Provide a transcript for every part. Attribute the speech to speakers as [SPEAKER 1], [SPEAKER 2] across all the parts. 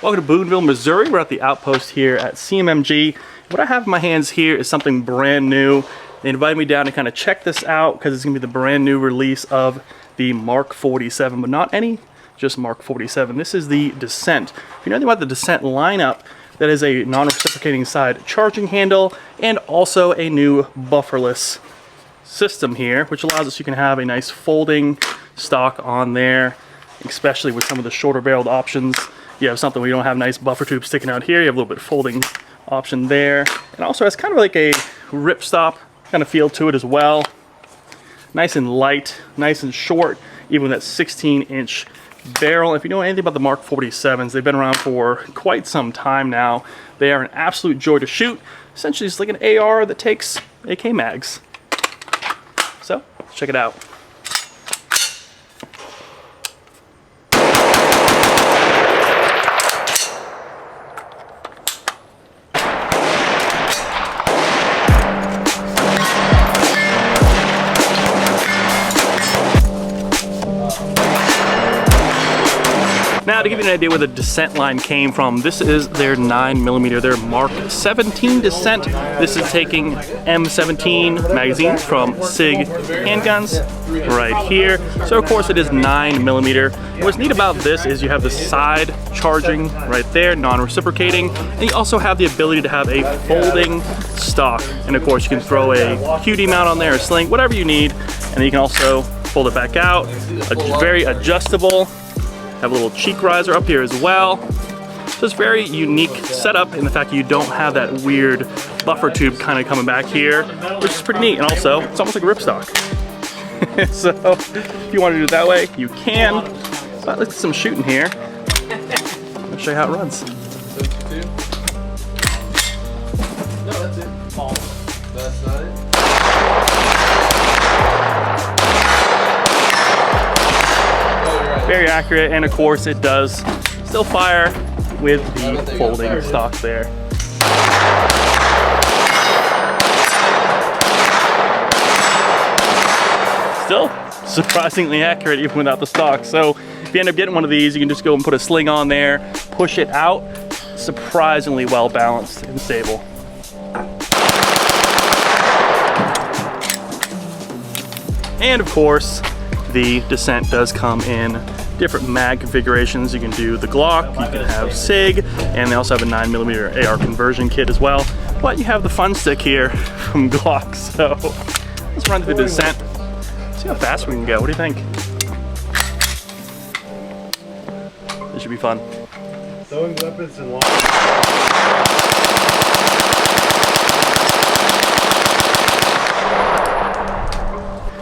[SPEAKER 1] Welcome to Boonville, Missouri. We're at the outpost here at CMMG. What I have in my hands here is something brand new. They invited me down to kind of check this out because it's going to be the brand new release of the Mark 47, but not any, just Mark 47. This is the Descent. If you know anything about the Descent lineup, that is a non-reciprocating side charging handle and also a new bufferless system here, which allows us, you can have a nice folding stock on there, especially with some of the shorter barreled options. You have something where you don't have a nice buffer tube sticking out here. You have a little bit of folding option there. And also has kind of like a ripstop kind of feel to it as well. Nice and light, nice and short, even with that 16-inch barrel. If you know anything about the Mark 47s, they've been around for quite some time now. They are an absolute joy to shoot. Essentially, it's like an AR that takes AK mags. So, let's check it out. Now, to give you an idea where the Descent line came from, this is their 9mm, their Mark 17 Descent. This is taking M17 magazines from SIG handguns right here. So, of course, it is 9mm. What's neat about this is you have the side charging right there, non-reciprocating, and you also have the ability to have a folding stock. And, of course, you can throw a QD mount on there, a sling, whatever you need, and you can also fold it back out. Very adjustable. Have a little cheek riser up here as well. So it's very unique setup in the fact that you don't have that weird buffer tube kind of coming back here, which is pretty neat. And also, it's almost like a ripstock. So if you want to do it that way, you can. But let's get some shooting here. I'll show you how it runs.
[SPEAKER 2] No, that's it. That's not it.
[SPEAKER 1] Very accurate, and of course it does still fire with the folding stock there. Still surprisingly accurate even without the stock. So if you end up getting one of these, you can just go and put a sling on there, push it out. Surprisingly well balanced and stable. And of course, the Descent does come in different mag configurations. You can do the Glock, you can have SIG, and they also have a 9mm AR conversion kit as well. But you have the fun stick here from Glock. So let's run through the Descent, see how fast we can go. What do you think? This should be fun.
[SPEAKER 3] Throwing weapons and long.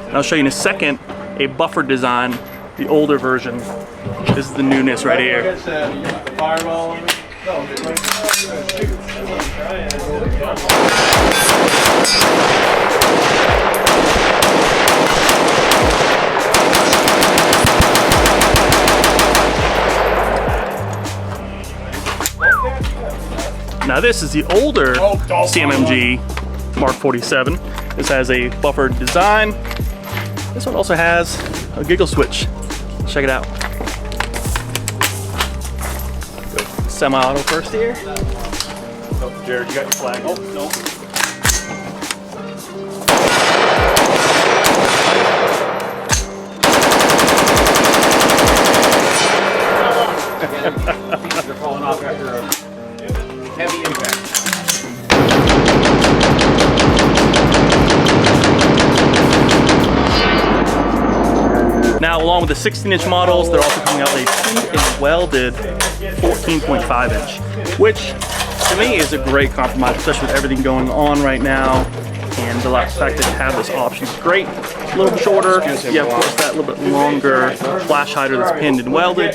[SPEAKER 1] And I'll show you in a second a buffer design, the older version. This is the newness right here. Now this is the older CMMG Mark 47. This has a buffer design. This one also has a giggle switch. Check it out. Go semi-auto first here. Oh, Jared, you got your flag. Oh, no.
[SPEAKER 2] They're falling off after a heavy impact.
[SPEAKER 1] Now, along with the 16-inch models, they're also coming out with a tuned and welded 14.5-inch, which to me is a great compromise, especially with everything going on right now. And the fact that you have this option is great. A little bit shorter, yeah, of course, that little bit longer flash hider that's pinned and welded.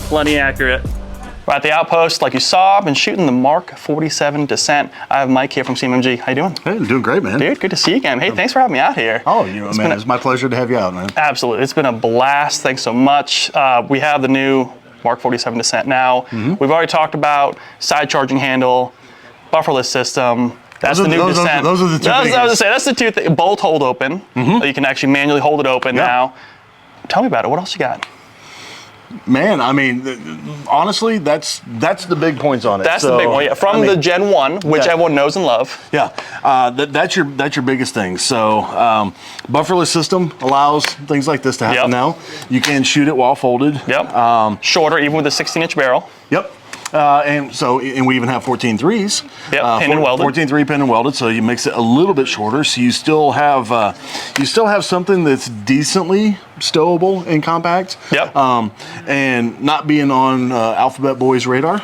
[SPEAKER 1] Plenty accurate. We're at the outpost, like you saw. I've been shooting the Mark 47 Descent. I have Mike here from CMMG. How you doing?
[SPEAKER 3] Hey, I'm doing great, man.
[SPEAKER 1] Dude, good to see you again. Hey, thanks for having me out here.
[SPEAKER 3] Oh, it's my pleasure to have you out, man.
[SPEAKER 1] Absolutely, it's been a blast. Thanks so much. We have the new Mark 47 descent. Now, we've already talked about side charging handle, bufferless system. That's the new descent.
[SPEAKER 3] Those are the two
[SPEAKER 1] I was
[SPEAKER 3] things.
[SPEAKER 1] to say, that's the two things. Bolt hold open. So you can actually manually hold it open now. Tell me about it. What else you got?
[SPEAKER 3] Man, I mean, honestly, that's the big points on it.
[SPEAKER 1] That's the big one. Yeah. From the Gen 1, which everyone knows and love.
[SPEAKER 3] Yeah, that's your biggest thing. So bufferless system allows things like this to happen now. You can shoot it while folded.
[SPEAKER 1] Yep. Shorter, even with a 16-inch barrel.
[SPEAKER 3] Yep. And we even have 14.3s.
[SPEAKER 1] Yep, pin and welded.
[SPEAKER 3] 14.3 pin and welded, so you makes it a little bit shorter. So you still have something that's decently stowable and compact.
[SPEAKER 1] Yep.
[SPEAKER 3] And not being on Alphabet Boys' radar.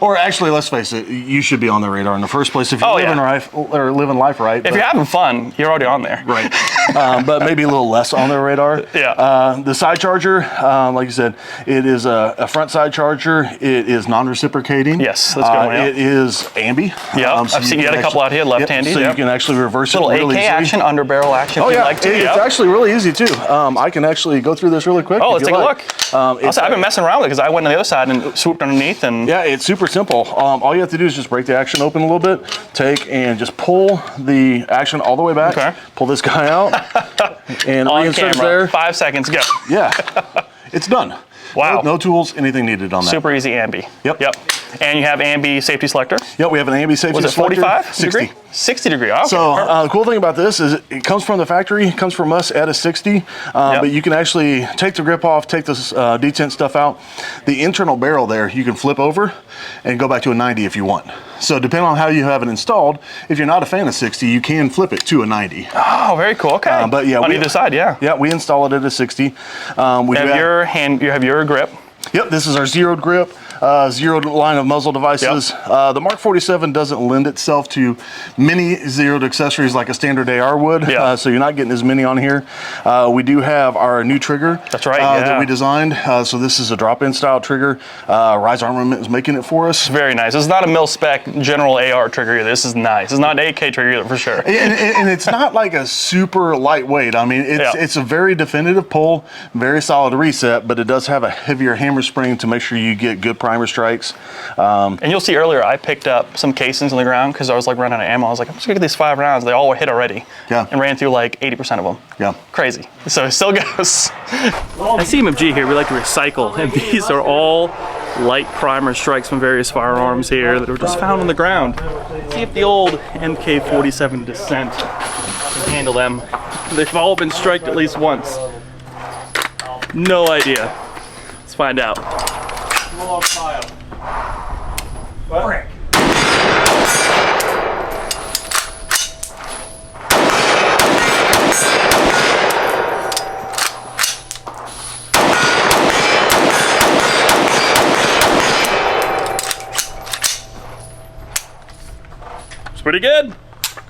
[SPEAKER 3] or actually, let's face it, you should be on their radar in the first place if you're living life right.
[SPEAKER 1] If you're having fun, you're already on there.
[SPEAKER 3] Right. But maybe a little less on their radar.
[SPEAKER 1] Yeah.
[SPEAKER 3] The side charger, like you said, it is a front side charger. It is non-reciprocating.
[SPEAKER 1] Yes, that's good one.
[SPEAKER 3] It is ambi.
[SPEAKER 1] Yeah, I've seen you had a couple out here left-handed.
[SPEAKER 3] So you can actually reverse it really easy.
[SPEAKER 1] Little AK action, under barrel action.
[SPEAKER 3] Oh
[SPEAKER 1] if
[SPEAKER 3] yeah,
[SPEAKER 1] you'd like to.
[SPEAKER 3] it's actually really easy too. I can actually go through this really quick.
[SPEAKER 1] Oh, let's take a look.
[SPEAKER 3] I've
[SPEAKER 1] been messing around with it because I went on the other side and swooped underneath and.
[SPEAKER 3] Yeah, it's super simple. All you have to do is just break the action open a little bit, take and just pull the action all the way back.
[SPEAKER 1] Okay.
[SPEAKER 3] Pull this guy out and
[SPEAKER 1] on
[SPEAKER 3] reinsert
[SPEAKER 1] camera.
[SPEAKER 3] it there.
[SPEAKER 1] 5 seconds, go.
[SPEAKER 3] Yeah, it's done.
[SPEAKER 1] Wow.
[SPEAKER 3] No tools, anything needed on that.
[SPEAKER 1] Super easy ambi.
[SPEAKER 3] Yep.
[SPEAKER 1] And you have ambi safety selector.
[SPEAKER 3] Yep, we have an ambi safety
[SPEAKER 1] Was it
[SPEAKER 3] selector.
[SPEAKER 1] 45
[SPEAKER 3] 60.
[SPEAKER 1] degree? 60 degree. Okay.
[SPEAKER 3] So the cool thing about this is it comes from the factory, it comes from us at a 60, but you can actually take the grip off, take this detent stuff out. The internal barrel there, you can flip over and go back to a 90 if you want. So depending on how you have it installed, if you're not a fan of 60, you can flip it to a 90.
[SPEAKER 1] Oh, very cool. Okay.
[SPEAKER 3] But yeah,
[SPEAKER 1] on either side, yeah.
[SPEAKER 3] Yeah, we install it at a 60.
[SPEAKER 1] You have your grip.
[SPEAKER 3] Yep, this is our zeroed grip, zeroed line of muzzle devices.
[SPEAKER 1] Yep.
[SPEAKER 3] The Mark 47 doesn't lend itself to many zeroed accessories like a standard AR would, so you're not getting as many on here. We do have our new trigger.
[SPEAKER 1] That's right,
[SPEAKER 3] that we designed. So this is a drop-in style trigger. Rise Armament is making it for us.
[SPEAKER 1] Very nice. It's not a mil-spec general AR trigger either. This is nice. It's not an AK trigger either, for sure.
[SPEAKER 3] And it's not like a super lightweight. I mean, it's a very definitive pull, very solid reset, but it does have a heavier hammer spring to make sure you get good primer strikes.
[SPEAKER 1] And you'll see earlier, I picked up some casings on the ground because I was like running out of ammo. I was like, I'm just gonna get these 5 rounds. They all were hit already.
[SPEAKER 3] Yeah.
[SPEAKER 1] And ran through like 80% of them.
[SPEAKER 3] Yeah.
[SPEAKER 1] Crazy. So it still goes.
[SPEAKER 2] At CMMG here, we like to recycle, and these are all light primer strikes from various firearms here that were just found on the ground. See if the old MK47 descent can handle them. They've all been striked at least once. No idea. Let's find out. Frick. It's pretty good.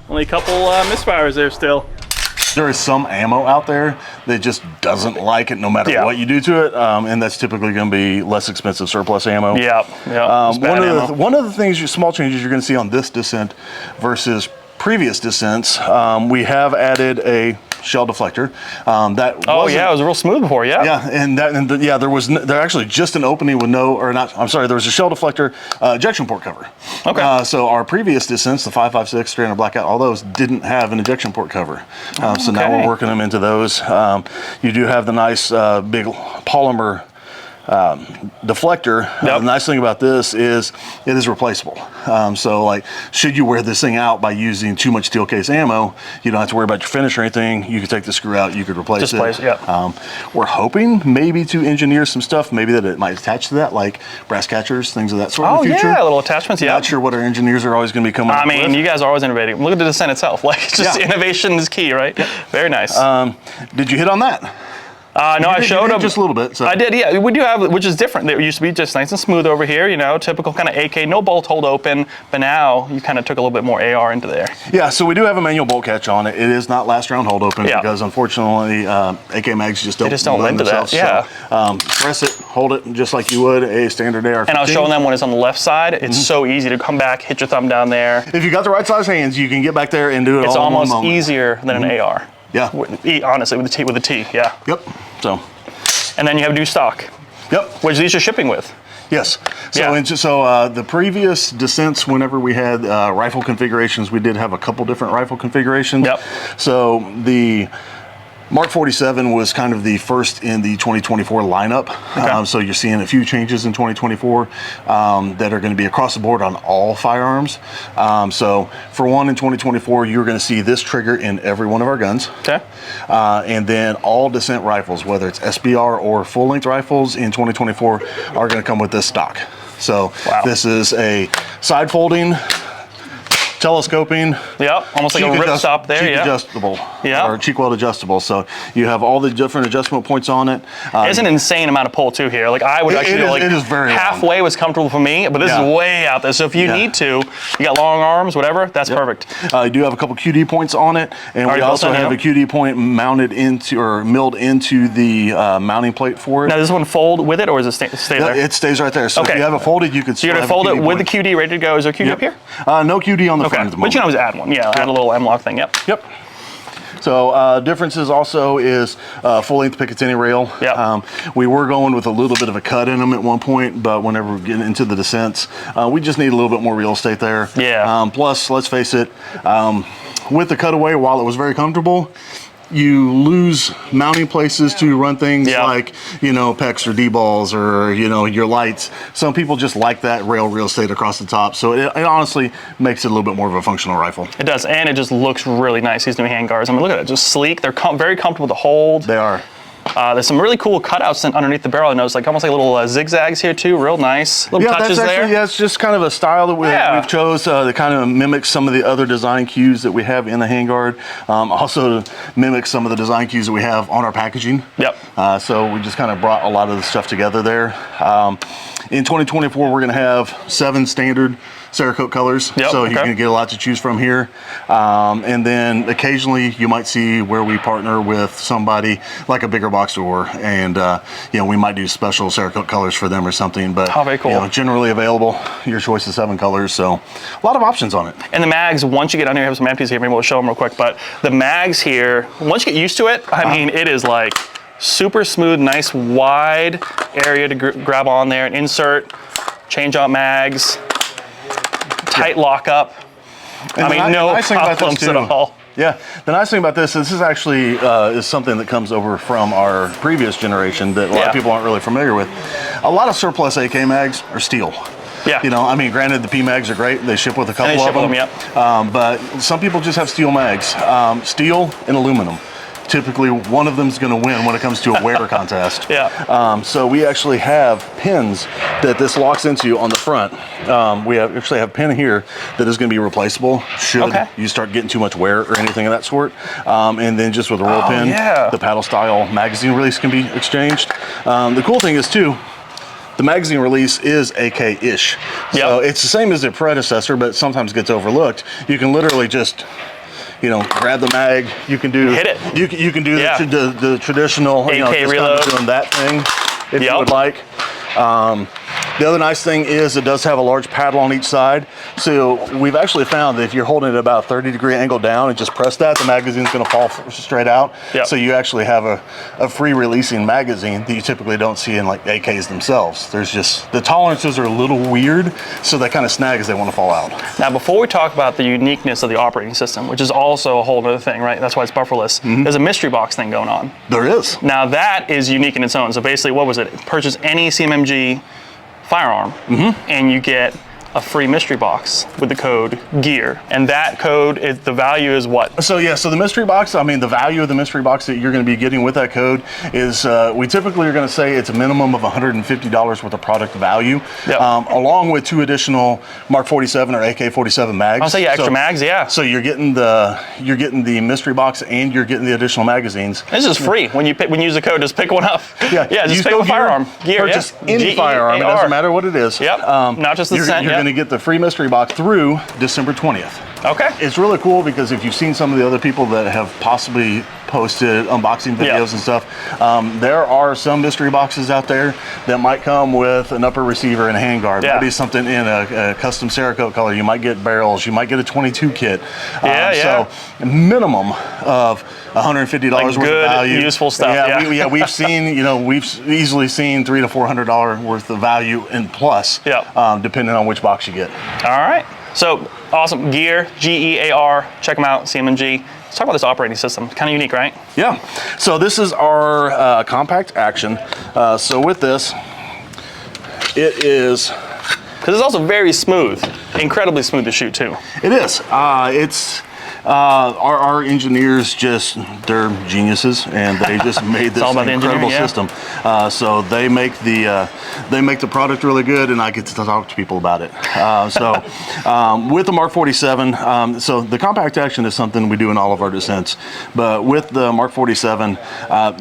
[SPEAKER 2] Only a couple misfires there still.
[SPEAKER 3] There is some ammo out there that just doesn't like it no matter what you do to it, and that's typically going to be less expensive surplus ammo. One of the things, small changes you're going to see on this descent versus previous descents, we have added a shell deflector. It
[SPEAKER 1] was real smooth before,
[SPEAKER 3] there was actually just an opening with there was a shell deflector ejection port cover.
[SPEAKER 1] Okay.
[SPEAKER 3] So our previous descents, the 5.56, Strand Blackout, all those didn't have an ejection port cover. So now we're working them into those. You do have the nice big polymer deflector. The nice thing about this is it is replaceable. So like, should you wear this thing out by using too much steel case ammo, you don't have to worry about your finish or anything. You could take the screw out, you could replace it. We're hoping maybe to engineer some stuff, maybe that it might attach to that, like brass catchers, things of that sort in the future.
[SPEAKER 1] Little attachments,
[SPEAKER 3] Not sure what our engineers are always going to be coming up with.
[SPEAKER 1] I mean, you guys are always innovating. Look at the descent itself. Like, it's just innovation is key, right? Very nice.
[SPEAKER 3] Did you hit on that?
[SPEAKER 1] No, I showed them
[SPEAKER 3] just a little bit. So.
[SPEAKER 1] I did, yeah. We do have, which is different. It used to be just nice and smooth over here, you know, typical kind of AK, no bolt hold open. But now you kind of took a little bit more AR into there.
[SPEAKER 3] Yeah, so we do have a manual bolt catch on it. It is not last round hold open because unfortunately AK mags just don't
[SPEAKER 1] lend to that. Yeah.
[SPEAKER 3] So, press it, hold it just like you would a standard AR-15.
[SPEAKER 1] And I was showing them when it's on the left side. It's so easy to come back, hit your thumb down there.
[SPEAKER 3] If you got the right size hands, you can get back there and do it
[SPEAKER 1] all in one moment. It's almost easier than an AR.
[SPEAKER 3] Yeah.
[SPEAKER 1] Honestly, with the T, yeah.
[SPEAKER 3] Yep. So.
[SPEAKER 1] And then you have do stock.
[SPEAKER 3] Yep.
[SPEAKER 2] Which these are shipping with.
[SPEAKER 3] Yes. So,
[SPEAKER 2] Yeah.
[SPEAKER 3] the previous descents, whenever we had rifle configurations, we did have a couple different rifle configurations.
[SPEAKER 2] Yep.
[SPEAKER 3] So the Mark 47 was kind of the first in the 2024 lineup.
[SPEAKER 2] Okay.
[SPEAKER 3] So you're seeing a few changes in 2024 that are going to be across the board on all firearms. So for one, in 2024, you're going to see this trigger in every one of our guns.
[SPEAKER 2] Okay.
[SPEAKER 3] And then all descent rifles, whether it's SBR or full-length rifles in 2024, are going to come with this stock. So this is a side folding, telescoping.
[SPEAKER 2] Yep, almost like a ripstop there.
[SPEAKER 3] Cheek adjustable.
[SPEAKER 2] Yeah.
[SPEAKER 3] Or cheek weld adjustable. So you have all the different adjustment points on it.
[SPEAKER 2] It's an insane amount of pull too here. Like I would actually go like
[SPEAKER 3] it is very
[SPEAKER 2] halfway
[SPEAKER 3] long.
[SPEAKER 2] Was comfortable for me, but this is way out there. So if you need to, you got long arms, whatever, that's perfect.
[SPEAKER 3] You do have a couple QD points on it, and we also have a QD point mounted into or milled into the mounting plate for it.
[SPEAKER 2] Now does this one fold with it, or does it stay there?
[SPEAKER 3] It stays right there. So if you have it folded, you can.
[SPEAKER 2] So you're gonna fold it with the QD ready to go. Is there QD up here?
[SPEAKER 3] No QD on the front at the moment.
[SPEAKER 2] But you can always add one. Yeah, add a little M-lock thing. Yep.
[SPEAKER 3] Yep. So differences also is full-length Picatinny rail.
[SPEAKER 2] Yep.
[SPEAKER 3] We were going with a little bit of a cut in them at one point, but whenever we're getting into the descents, we just need a little bit more real estate there.
[SPEAKER 2] Yeah.
[SPEAKER 3] Plus, let's face it, with the cutaway, while it was very comfortable, you lose mounting places to run things like, PEX or D-balls or, your lights. Some people just like that real estate across the top. So it honestly makes it a little bit more of a functional rifle.
[SPEAKER 2] It does, and it just looks really nice, these new handguards. I mean, look at it, just sleek. They're very comfortable to hold.
[SPEAKER 3] They are.
[SPEAKER 2] There's some really cool cutouts underneath the barrel. I noticed, like almost like little zigzags here too. Real nice. Little touches there.
[SPEAKER 3] Yeah, it's just kind of a style that we've chose that kind of mimics some of the other design cues that we have in the handguard. Also to mimic some of the design cues that we have on our packaging.
[SPEAKER 2] Yep.
[SPEAKER 3] So we just kind of brought a lot of the stuff together there. In 2024, we're going to have 7 standard Cerakote colors, so you can get a lot to choose from here. And then occasionally you might see where we partner with somebody like a bigger box store, and we might do special Cerakote colors for them or something. But
[SPEAKER 2] very cool.
[SPEAKER 3] Generally available, your choice of 7 colors, so a lot of options on it.
[SPEAKER 2] And the mags, once you get under here, I have some empties here, maybe we'll show them real quick. But the mags here, once you get used to it, I mean, it is like super smooth, nice wide area to grab on there and insert, change out mags. Tight lockup. I mean, no problems at all.
[SPEAKER 3] Yeah, the nice thing about this is actually is something that comes over from our previous generation that a lot of people aren't really familiar with. A lot of surplus AK mags are steel.
[SPEAKER 2] Yeah.
[SPEAKER 3] I mean, granted, the P mags are great. They ship with a couple of them. But some people just have steel mags. Steel and aluminum. Typically, one of them is going to win when it comes to a wear contest. So we actually have pins that this locks into on the front. We actually have a pin here that is going to be replaceable should you start getting too much wear or anything of that sort. And then just with a roll pin, the paddle style magazine release can be exchanged. The cool thing is too, the magazine release is AK-ish. So it's the same as their predecessor, but sometimes gets overlooked. You can literally just grab the mag. You can do
[SPEAKER 2] hit it.
[SPEAKER 3] You can do the traditional
[SPEAKER 2] AK reload,
[SPEAKER 3] doing that thing if you would like. The other nice thing is it does have a large paddle on each side. So we've actually found that if you're holding it about a 30-degree angle down and just press that, the magazine's going to fall straight out. So you actually have a free releasing magazine that you typically don't see in like AKs themselves. There's just, the tolerances are a little weird, so they kind of snag as they want to fall out.
[SPEAKER 2] Now, before we talk about the uniqueness of the operating system, which is also a whole other thing, right? That's why it's bufferless. There's a mystery box thing going on.
[SPEAKER 3] There is.
[SPEAKER 2] Now that is unique in its own. So basically, what was it? Purchase any CMMG firearm and you get a free mystery box with the code GEAR, and that code is, the value is what?
[SPEAKER 3] So the mystery box, I mean, the value of the mystery box that you're going to be getting with that code is we typically are going to say it's a minimum of $150 worth of product value, along with 2 additional Mark 47 or AK-47 mags.
[SPEAKER 2] I'll say extra mags,
[SPEAKER 3] So you're getting the mystery box and you're getting the additional magazines.
[SPEAKER 2] This is free when you use the code. Just pick one up. Just pick a firearm. GEAR,
[SPEAKER 3] purchase any firearm. It doesn't matter what it is.
[SPEAKER 2] Not just the scent.
[SPEAKER 3] You're going to get the free mystery box through December 20th.
[SPEAKER 2] Okay.
[SPEAKER 3] It's really cool because if you've seen some of the other people that have possibly posted unboxing videos and stuff, there are some mystery boxes out there that might come with an upper receiver and a handguard. Maybe something in a custom Cerakote color. You might get barrels. You might get a 22 kit. So minimum of $150 worth of value.
[SPEAKER 2] Useful stuff.
[SPEAKER 3] We've seen, we've easily seen $300 to $400 worth of value and plus, depending on which box you get.
[SPEAKER 2] All right. So awesome gear, GEAR. Check them out, CMMG. Let's talk about this operating system. Kind of unique, right?
[SPEAKER 3] Yeah. So this is our compact action. So with this, it is.
[SPEAKER 2] Because it's also very smooth, incredibly smooth to shoot too.
[SPEAKER 3] It is. Our engineers they're geniuses, and they just made this incredible system. So they make the product really good, and I get to talk to people about it. With the Mark 47, so the compact action is something we do in all of our descents, but with the Mark 47,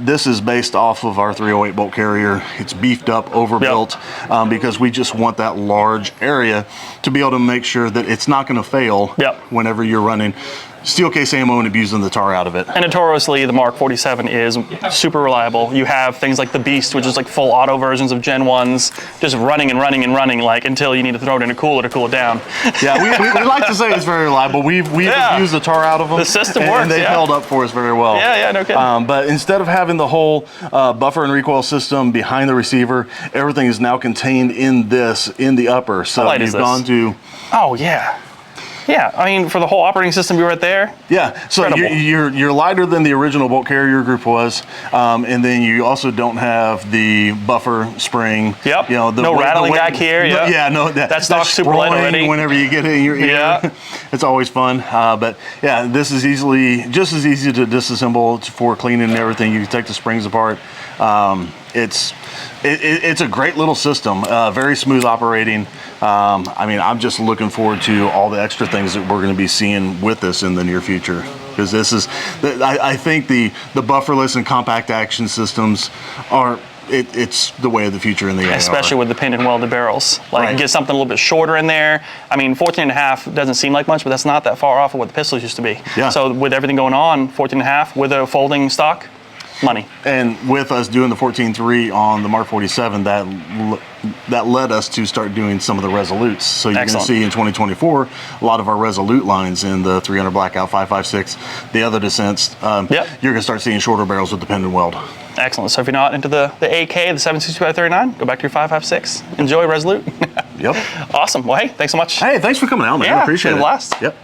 [SPEAKER 3] this is based off of our 308 bolt carrier. It's beefed up, overbuilt, because we just want that large area to be able to make sure that it's not going to fail whenever you're running steel case ammo and abusing the tar out of it.
[SPEAKER 2] And notoriously, the Mark 47 is super reliable. You have things like the Beast, which is like full auto versions of Gen 1s, just running and running and running, like until you need to throw it in a cooler to cool it down.
[SPEAKER 3] Yeah, we like to say it's very reliable. We've abused the tar out of them.
[SPEAKER 2] The system works,
[SPEAKER 3] and they've held up for us very well.
[SPEAKER 2] Yeah, no kidding.
[SPEAKER 3] But instead of having the whole buffer and recoil system behind the receiver, everything is now contained in the upper. So you've gone to.
[SPEAKER 2] Oh yeah. Yeah, I mean, for the whole operating system, you're right there.
[SPEAKER 3] Yeah, so you're lighter than the original bolt carrier group was, and then you also don't have the buffer spring.
[SPEAKER 2] Yep. No rattling back here. That stock's super light already.
[SPEAKER 3] Whenever you get it in your ear, it's always fun. But yeah, this is just as easy to disassemble for cleaning and everything. You can take the springs apart. It's a great little system, very smooth operating. I mean, I'm just looking forward to all the extra things that we're going to be seeing with this in the near future, because this is, I think the bufferless and compact action systems are, it's the way of the future in the AR.
[SPEAKER 2] Especially with the pin and welded barrels. Get something a little bit shorter in there. I mean, 14.5 doesn't seem like much, but that's not that far off of what the pistols used to be.
[SPEAKER 3] Yeah.
[SPEAKER 2] So with everything going on, 14.5 with a folding stock, money.
[SPEAKER 3] And with us doing the 14.3 on the Mark 47, that led us to start doing some of the Resolutes. So you're going to see in 2024 a lot of our Resolute lines in the 300 Blackout, 5.56, the other descents. You're going to start seeing shorter barrels with the pin and weld.
[SPEAKER 2] Excellent. So if you're not into the AK, the 7.62x39, go back to your 5.56. Enjoy Resolute.
[SPEAKER 3] Yep.
[SPEAKER 2] Awesome. Well, hey, thanks so much.
[SPEAKER 3] Hey, thanks for coming out, man. I appreciate it.
[SPEAKER 2] Blast.
[SPEAKER 3] Yep.